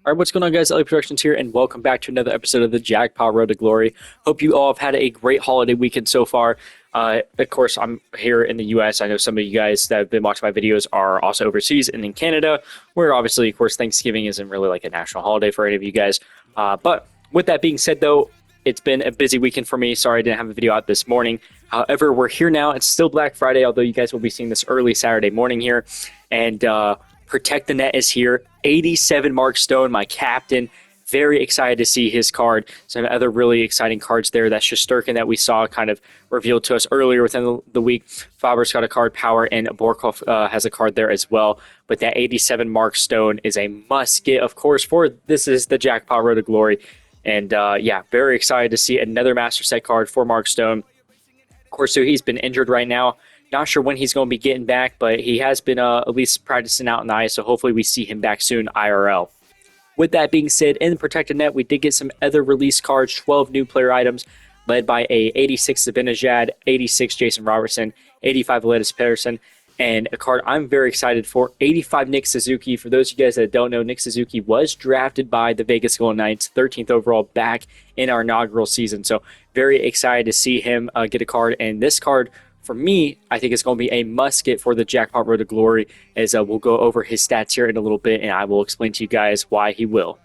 All right, what's going on, guys? LA Productions here, and welcome back to another episode of the Jackpot Road to Glory. Hope you all have had a great holiday weekend so far. Of course, I'm here in the U.S. I know some of you guys that have been watching my videos are also overseas and in Canada, where obviously, of course, Thanksgiving isn't really like a national holiday for any of you guys. But with that being said, though, it's been a busy weekend for me. Sorry I didn't have a video out this morning. However, we're here now. It's still Black Friday, although you guys will be seeing this early Saturday morning here. And Protect the Net is here. 87 Mark Stone, my captain. Very excited to see his card. Some other really exciting cards there. That's Shesterkin that we saw kind of revealed to us earlier within the week. Faber's got a card, Power, and Barkov has a card there as well. But that 87 Mark Stone is a must get, of course, for this is the Jackpot Road to Glory. And yeah, very excited to see another Master Set card for Mark Stone. Of course, so he's been injured right now. Not sure when he's going to be getting back, but he has been at least practicing out in the ice, so hopefully we see him back soon IRL. With that being said, in the Protected Net, we did get some other release cards, 12 new player items, led by a 86 Zibanejad, 86 Jason Robertson, 85 Aledis Pedersen, and a card I'm very excited for, 85 Nick Suzuki. For those of you guys that don't know, Nick Suzuki was drafted by the Vegas Golden Knights, 13th overall back in our inaugural season, so very excited to see him get a card, and this card, for me, I think it's going to be a must get for the Jackpot Road to Glory, as we'll go over his stats here in a little bit, and I will explain to you guys why he will.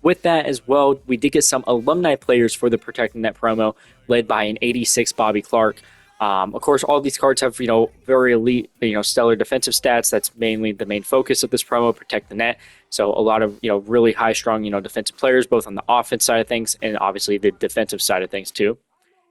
With that as well, we did get some alumni players for the Protecting Net promo, led by an 86 Bobby Clark. Of course, all these cards have, very elite, stellar defensive stats. That's mainly the main focus of this promo, Protect the Net. So a lot of, really high, strong, defensive players, both on the offense side of things and obviously the defensive side of things too.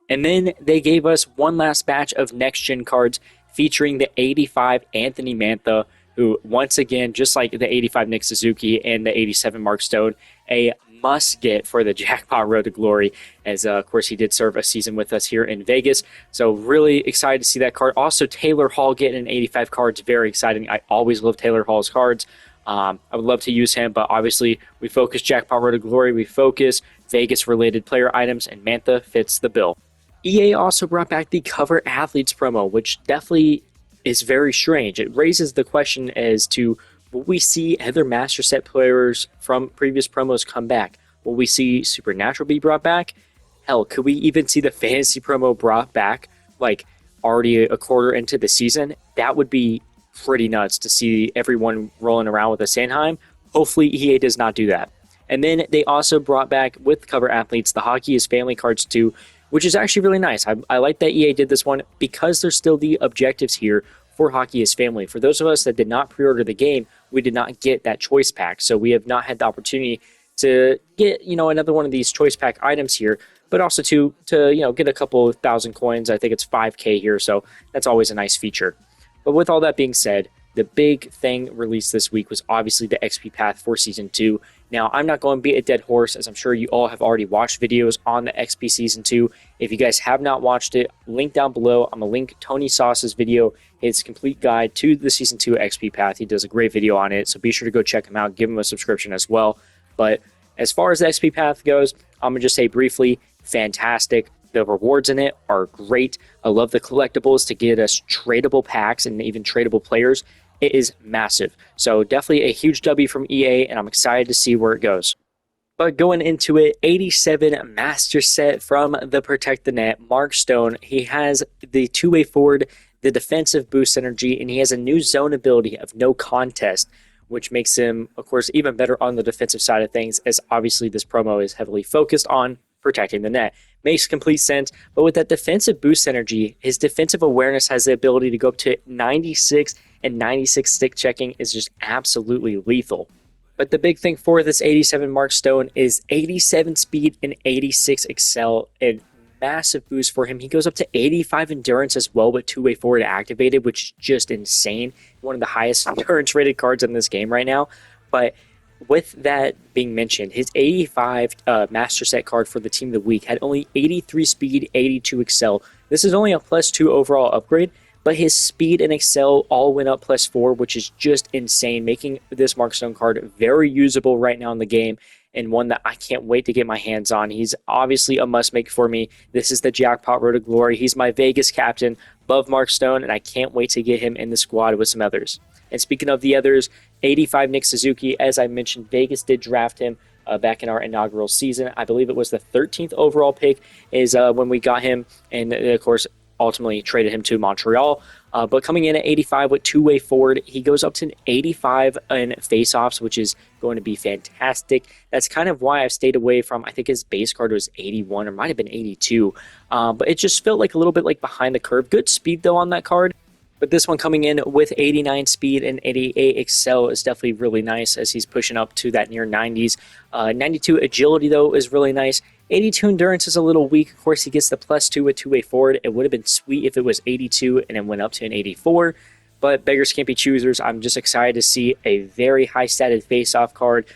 And then they gave us one last batch of next-gen cards featuring the 85 Anthony Mantha, who, once again, just like the 85 Nick Suzuki and the 87 Mark Stone, a must-get for the Jackpot Road to Glory, as, of course, he did serve a season with us here in Vegas. So really excited to see that card. Also, Taylor Hall getting an 85 card is very exciting. I always love Taylor Hall's cards. I would love to use him, but obviously we focus Jackpot Road to Glory. We focus Vegas-related player items, and Mantha fits the bill. EA also brought back the Cover Athletes promo, which definitely is very strange. It raises the question as to, will we see other Master Set players from previous promos come back? Will we see Supernatural be brought back? Hell, could we even see the Fantasy promo brought back, like, already a quarter into the season? That would be pretty nuts to see everyone rolling around with a Sanheim. Hopefully EA does not do that. And then they also brought back, with Cover Athletes, the Hockey is Family cards too, which is actually really nice. I like that EA did this one because there's still the objectives here for Hockey is Family. For those of us that did not pre-order the game, we did not get that choice pack, so we have not had the opportunity to get, another one of these choice pack items here, but also to get a couple thousand coins. I think it's 5K here, so that's always a nice feature. But with all that being said, the big thing released this week was obviously the XP path for Season 2. Now, I'm not going to beat a dead horse, as I'm sure you all have already watched videos on the XP Season 2. If you guys have not watched it, link down below. I'm going to link Tony Sauce's video, his complete guide to the Season 2 XP path. He does a great video on it, so be sure to go check him out. Give him a subscription as well. But as far as the XP path goes, I'm going to just say briefly, fantastic. The rewards in it are great. I love the collectibles to get us tradable packs and even tradable players. It is massive. So definitely a huge W from EA, and I'm excited to see where it goes. But going into it, 87 Master Set from the Protect the Net, Mark Stone. He has the two-way forward, the defensive boost energy, and he has a new zone ability of no contest, which makes him, of course, even better on the defensive side of things, as obviously this promo is heavily focused on protecting the net. Makes complete sense, but with that defensive boost energy, his defensive awareness has the ability to go up to 96, and 96 stick checking is just absolutely lethal. But the big thing for this 87 Mark Stone is 87 speed and 86 excel, and massive boost for him. He goes up to 85 endurance as well with two-way forward activated, which is just insane. One of the highest endurance rated cards in this game right now. But with that being mentioned, his 85 Master Set card for the Team of the Week had only 83 speed, 82 excel. This is only a +2 overall upgrade, but his speed and excel all went up +4, which is just insane, making this Mark Stone card very usable right now in the game, and one that I can't wait to get my hands on. He's obviously a must-make for me. This is the Jackpot Road to Glory. He's my Vegas captain above Mark Stone, and I can't wait to get him in the squad with some others. And speaking of the others, 85 Nick Suzuki, as I mentioned, Vegas did draft him back in our inaugural season. I believe it was the 13th overall pick is when we got him, and of course, ultimately traded him to Montreal. But coming in at 85 with two-way forward, he goes up to an 85 in faceoffs, which is going to be fantastic. That's kind of why I've stayed away from, I think his base card was 81 or might have been 82. But it just felt like a little bit like behind the curve. Good speed, though, on that card. But this one coming in with 89 speed and 88 excel is definitely really nice as he's pushing up to that near 90s. 92 agility, though, is really nice. 82 endurance is a little weak. Of course, he gets the +2 with two-way forward. It would have been sweet if it was 82 and then went up to an 84. But beggars can't be choosers. I'm just excited to see a very high-statted face-off card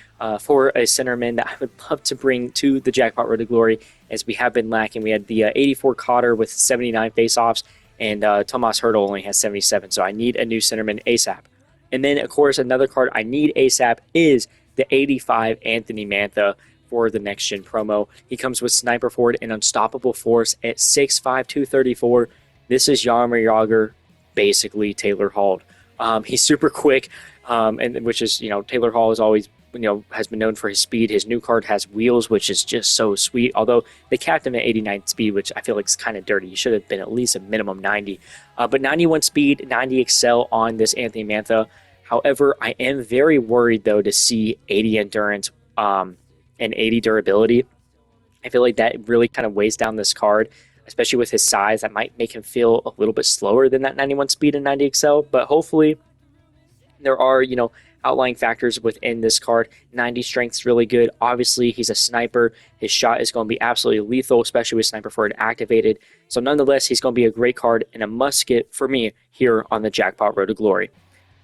for a centerman that I would love to bring to the Jackpot Road to Glory, as we have been lacking. We had the 84 Cotter with 79 face-offs, and Tomas Hertl only has 77, so I need a new centerman ASAP. And then, of course, another card I need ASAP is the 85 Anthony Mantha for the Next Gen promo. He comes with Sniper Forward and Unstoppable Force at 6'5", 234. This is Jaromir Jagr, basically Taylor Hall. He's super quick, and which is, Taylor Hall is always, has been known for his speed. His new card has wheels, which is just so sweet. Although they capped him at 89 speed, which I feel like is kind of dirty. He should have been at least a minimum 90. But 91 speed, 90 excel on this Anthony Mantha. However, I am very worried, though, to see 80 endurance and 80 durability. I feel like that really kind of weighs down this card, especially with his size. That might make him feel a little bit slower than that 91 speed and 90 excel. But hopefully there are, outlying factors within this card. 90 strength is really good. Obviously, he's a sniper. His shot is going to be absolutely lethal, especially with Sniper Forward activated. So nonetheless, he's going to be a great card and a must get for me here on the Jackpot Road to Glory.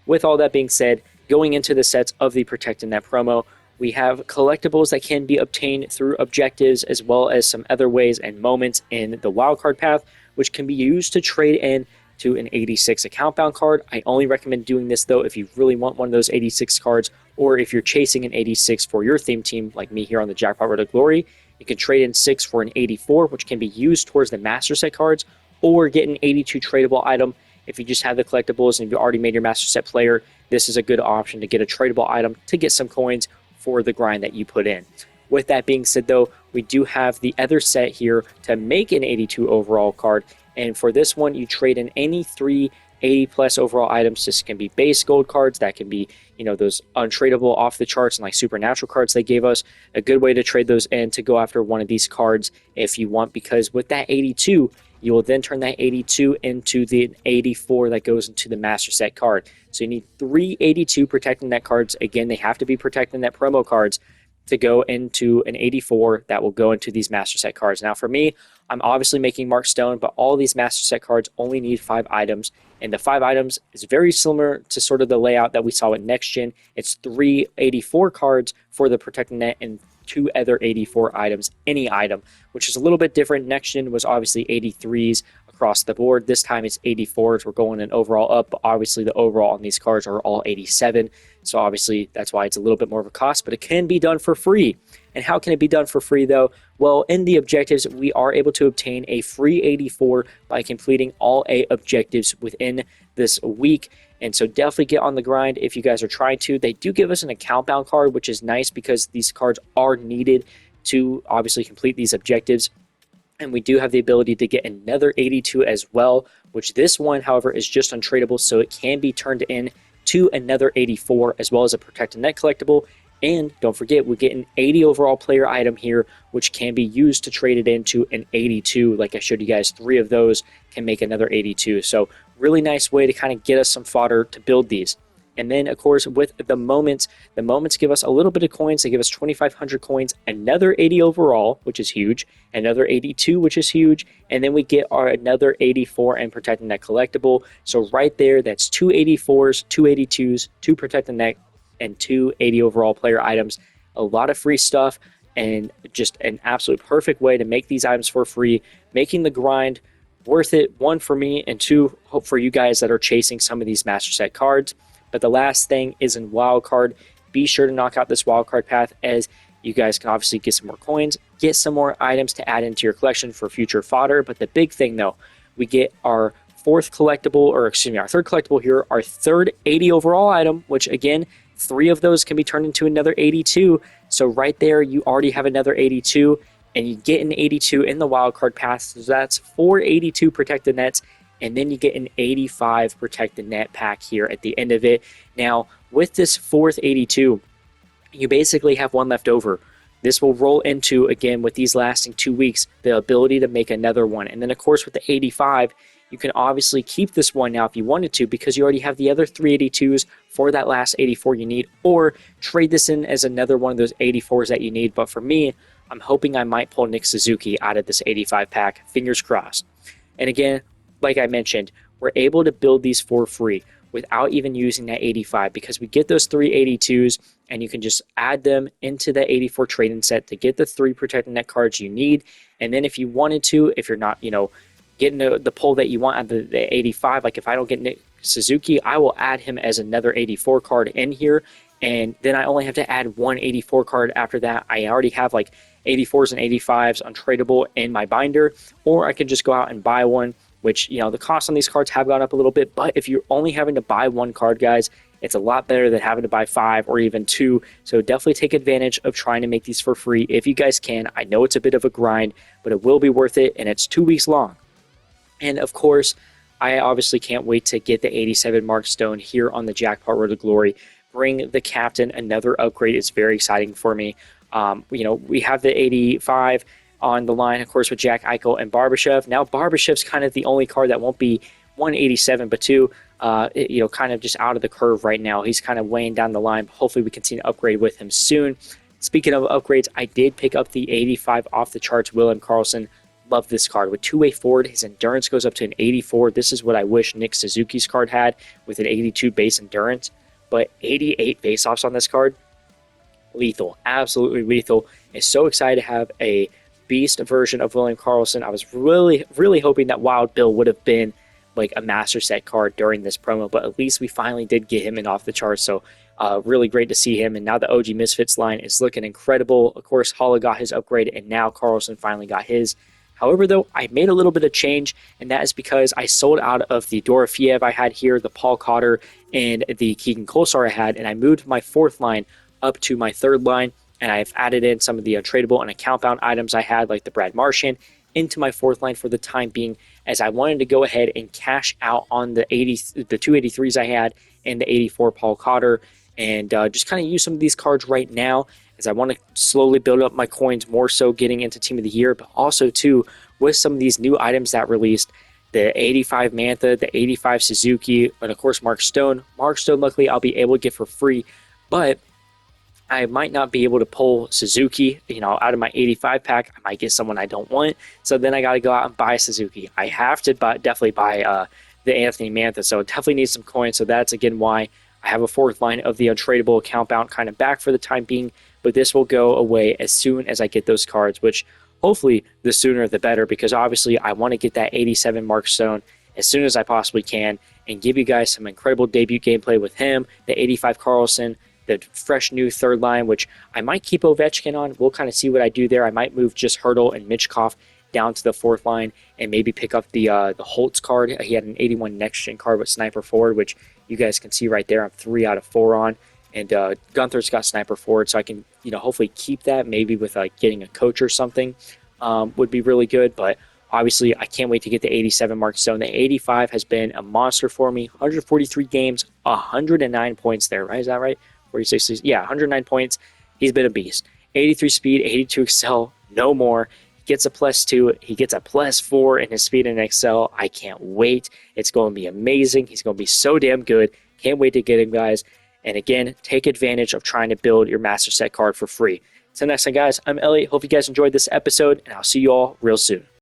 With all that being said, going into the sets of the Protect and Net promo, we have collectibles that can be obtained through objectives, as well as some other ways and moments in the wildcard path, which can be used to trade in to an 86 account bound card. I only recommend doing this, though, if you really want one of those 86 cards, or if you're chasing an 86 for your theme team, like me here on the Jackpot Road to Glory. You can trade in 6 for an 84, which can be used towards the Master Set cards, or get an 82 tradable item. If you just have the collectibles and you've already made your Master Set player, this is a good option to get a tradable item to get some coins for the grind that you put in. With that being said, though, we do have the other set here to make an 82 overall card. And for this one, you trade in any 3 80+ overall items. This can be base gold cards. That can be, those untradeable off the charts and like supernatural cards they gave us. A good way to trade those in to go after one of these cards if you want, because with that 82, you will then turn that 82 into the 84 that goes into the Master Set card. So you need 3 82 Protecting Net cards. Again, they have to be Protecting Net promo cards to go into an 84 that will go into these Master Set cards. Now for me, I'm obviously making Mark Stone, but all these Master Set cards only need 5 items. And the 5 items is very similar to sort of the layout that we saw with Next Gen. It's 3 84 cards for the Protecting Net and 2 other 84 items, any item, which is a little bit different. Next Gen was obviously 83s across the board. This time it's 84s. We're going an overall up, but obviously the overall on these cards are all 87. So obviously that's why it's a little bit more of a cost, but it can be done for free. And how can it be done for free, though? Well, in the objectives, we are able to obtain a free 84 by completing all 8 objectives within this week. And so definitely get on the grind if you guys are trying to. They do give us an account bound card, which is nice because these cards are needed to obviously complete these objectives. And we do have the ability to get another 82 as well, which this one, however, is just untradeable, so it can be turned in to another 84, as well as a Protected Net collectible. And don't forget, we get an 80 overall player item here, which can be used to trade it into an 82. Like I showed you guys, 3 of those can make another 82. So really nice way to kind of get us some fodder to build these. And then, of course, with the moments give us a little bit of coins. They give us 2,500 coins, another 80 overall, which is huge, another 82, which is huge, and then we get our another 84 and Protecting Net collectible. So right there, that's 2 84s, 2 82s, 2 Protecting Net, and 2 80 overall player items. A lot of free stuff, and just an absolute perfect way to make these items for free, making the grind Worth it, one for me, and two, hope for you guys that are chasing some of these master set cards. But the last thing is in Wildcard. Be sure to knock out this Wildcard path, as you guys can obviously get some more coins, get some more items to add into your collection for future fodder. But the big thing though, we get our our third collectible here, our third 80 overall item, which again, 3 of those can be turned into another 82. So right there, you already have another 82, and you get an 82 in the wildcard pass. So that's 4 82 protected nets, and then you get an 85 protected net pack here at the end of it. Now, with this fourth 82, you basically have one left over. This will roll into, again, with these lasting 2 weeks, the ability to make another one. And then, of course, with the 85, you can obviously keep this one now if you wanted to, because you already have the other 382s for that last 84 you need, or trade this in as another one of those 84s that you need. But for me, I'm hoping I might pull Nick Suzuki out of this 85 pack. Fingers crossed. And again, like I mentioned, we're able to build these for free without even using that 85, because we get those 382s and you can just add them into the 84 trading set to get the 3 protected net cards you need. And then if you wanted to, if you're not, getting the pull that you want out of the 85, like if I don't get Nick Suzuki, I will add him as another 84 card in here, and then I only have to add one 84 card after that. I already have like 84s and 85s untradeable in my binder, or I can just go out and buy one, which, the cost on these cards have gone up a little bit, but if you're only having to buy one card, guys, it's a lot better than having to buy 5 or even 2. So definitely take advantage of trying to make these for free if you guys can. I know it's a bit of a grind, but it will be worth it, and it's 2 weeks long. And of course, I obviously can't wait to get the 87 Mark Stone here on the Jackpot Road to Glory. Bring the captain another upgrade is very exciting for me. We have the 85 on the line, of course, with Jack Eichel and Barbashev. Now, Barbashev's kind of the only card that won't be 187, but 2, kind of just out of the curve right now. He's kind of weighing down the line. Hopefully, we continue to upgrade with him soon. Speaking of upgrades, I did pick up the 85 off the charts, William Karlsson. Love this card. With 2-way forward, his endurance goes up to an 84. This is what I wish Nick Suzuki's card had, with an 82 base endurance. But 88 face-offs on this card, lethal. Absolutely lethal. I'm so excited to have a beast version of William Karlsson. I was really, really hoping that Wild Bill would have been like a master set card during this promo, but at least we finally did get him in off the charts. So really great to see him. And now the OG Misfits line is looking incredible. Of course, Holla got his upgrade, and now Karlsson finally got his. However, though, I made a little bit of change, and that is because I sold out of the Dorofiev I had here, the Paul Cotter, and the Keegan Kolsar I had, and I moved my 4th line up to my 3rd line, and I've added in some of the untradeable and account-bound items I had, like the Brad Marchand, into my 4th line for the time being, as I wanted to go ahead and cash out on the 283s I had and the 84 Paul Cotter, and just kind of use some of these cards right now, as I want to slowly build up my coins, more so getting into Team of the Year, but also too with some of these new items that released, the 85 Mantha, the 85 Suzuki, and of course Mark Stone. Mark Stone, luckily, I'll be able to get for free, but I might not be able to pull Suzuki, out of my 85 pack. I might get someone I don't want, so then I got to go out and buy Suzuki. I have to definitely buy the Anthony Mantha, so definitely need some coins. So that's again why I have a 4th line of the untradeable account bound kind of back for the time being, but this will go away as soon as I get those cards, which hopefully the sooner the better, because obviously I want to get that 87 Mark Stone as soon as I possibly can and give you guys some incredible debut gameplay with him, the 85 Karlsson, the fresh new 3rd line, which I might keep Ovechkin on. We'll kind of see what I do there. I might move just Hurdle and Mitchkov down to the 4th line and maybe pick up the Holtz card. He had an 81 next-gen card with Sniper Forward, which you guys can see right there. I'm 3 out of 4 on. And Gunther's got Sniper Forward, so I can, hopefully keep that. Maybe with getting a coach or something would be really good. But obviously, I can't wait to get the 87 Mark Stone. The 85 has been a monster for me. 143 games, 109 points there, right? Is that right? 46, yeah, 109 points. He's been a beast. 83 speed, 82 excel, no more. He gets a +2. He gets a +4 in his speed and excel. I can't wait. It's going to be amazing. He's going to be so damn good. Can't wait to get him, guys. And again, take advantage of trying to build your master set card for free. Until next time, guys, I'm Elliot. Hope you guys enjoyed this episode, and I'll see you all real soon.